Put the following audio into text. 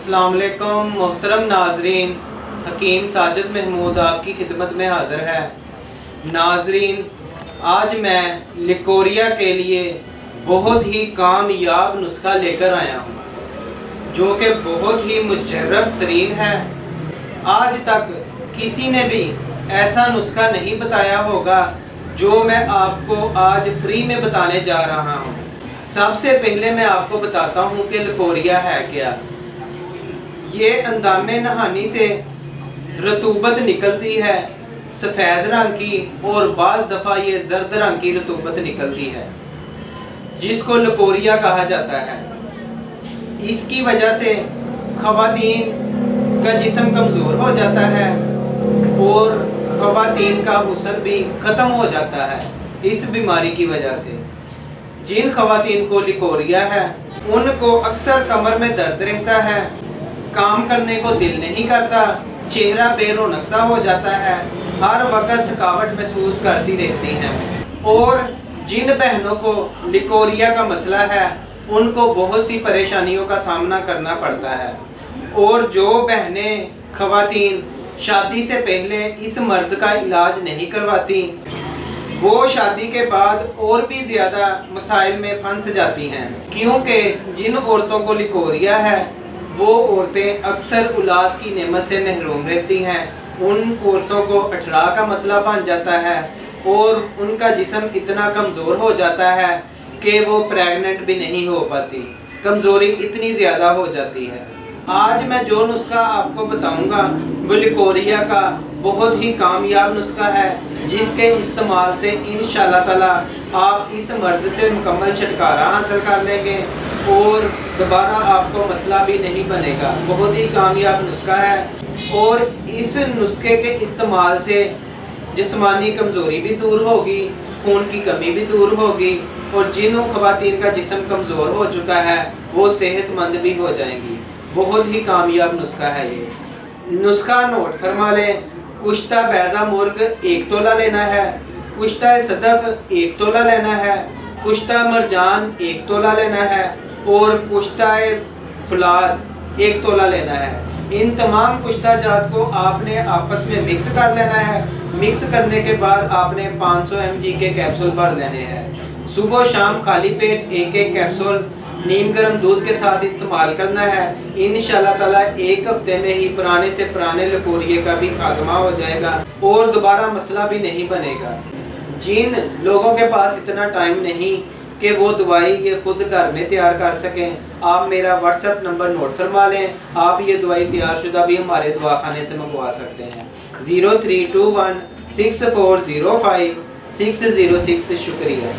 अस्सलाम वालेकुम मोहतरम नाजरीन, हकीम साजिद महमूद आपकी खिदमत में हाज़िर है। नाजरीन, आज मैं लिकोरिया के लिए बहुत ही कामयाब नुस्खा लेकर आया हूँ, जो कि बहुत ही मुजर्रब तरीन है। आज तक किसी ने भी ऐसा नुस्खा नहीं बताया होगा जो मैं आपको आज फ्री में बताने जा रहा हूँ। सबसे पहले मैं आपको बताता हूँ कि लिकोरिया है क्या। ये अंदामे नहानी से रतूबत निकलती है, सफ़ेद रंग की, और बाज़ दफ़ा ये जर्द रंग की रतूबत निकलती है, जिसको लिकोरिया कहा जाता है। इसकी वजह से ख़वातीन का जिस्म कमज़ोर हो जाता है और ख़वातीन का हुस्न भी ख़त्म हो जाता है। इस बीमारी की वजह से जिन ख़वातीन को लिकोरिया है उनको अक्सर कमर में दर्द रहता है, काम करने को दिल नहीं करता, चेहरा बेरौनक सा हो जाता है, हर वक्त थकावट महसूस करती रहती हैं। और जिन बहनों को लिकोरिया का मसला है उनको बहुत सी परेशानियों का सामना करना पड़ता है। और जो बहनें ख़वातीन शादी से पहले इस मर्ज़ का इलाज नहीं करवाती, वो शादी के बाद और भी ज़्यादा मसाइल में फंस जाती हैं, क्योंकि जिन औरतों को लिकोरिया है वो औरतें अक्सर औलाद की नेमत से महरूम रहती हैं। उन औरतों को अठरा का मसला बन जाता है और उनका जिस्म इतना कमज़ोर हो जाता है कि वो प्रेग्नेंट भी नहीं हो पाती, कमज़ोरी इतनी ज़्यादा हो जाती है। आज मैं जो नुस्खा आपको बताऊंगा वो लिकोरिया का बहुत ही कामयाब नुस्खा है, जिसके इस्तेमाल से इंशाअल्लाह ताला आप इस मर्ज़ से मुकम्मल छुटकारा हासिल कर लेंगे और दोबारा आपको मसला भी नहीं बनेगा। बहुत ही कामयाब नुस्खा है और इस नुस्खे के इस्तेमाल से जिस्मानी कमज़ोरी भी दूर होगी, खून की कमी भी दूर होगी, और जिन ख़वातीन का जिस्म कमज़ोर हो चुका है वो सेहतमंद भी हो जाएंगी। बहुत ही कामयाब नुस्खा है ये। नुस्खा नोट फरमा लें। कुश्ता बैज़ा मुर्ग 1 तोला लेना है, कुश्ता सदफ 1 तोला लेना है, कुश्ता मरजान 1 तोला लेना है और कुश्ता फुलाद 1 तोला लेना है। इन तमाम कुश्ता जात को आपने आपस में मिक्स कर लेना है। मिक्स करने के बाद आपने 500 mg के कैप्सूल भर लेने हैं। सुबह शाम खाली पेट एक एक कैप्सूल नीम गर्म दूध के साथ इस्तेमाल करना है। इंशाअल्लाह ताला 1 हफ्ते में ही पुराने से पुराने लिकोरिया का भी खात्मा हो जाएगा और दोबारा मसला भी नहीं बनेगा। जिन लोगों के पास इतना टाइम नहीं कि वो दवाई ये खुद घर में तैयार कर सकें, आप मेरा व्हाट्सएप नंबर नोट फरमा लें। आप ये दवाई तैयारशुदा भी हमारे दवाखाने से मंगवा सकते हैं। 0321 6405 606। शुक्रिया।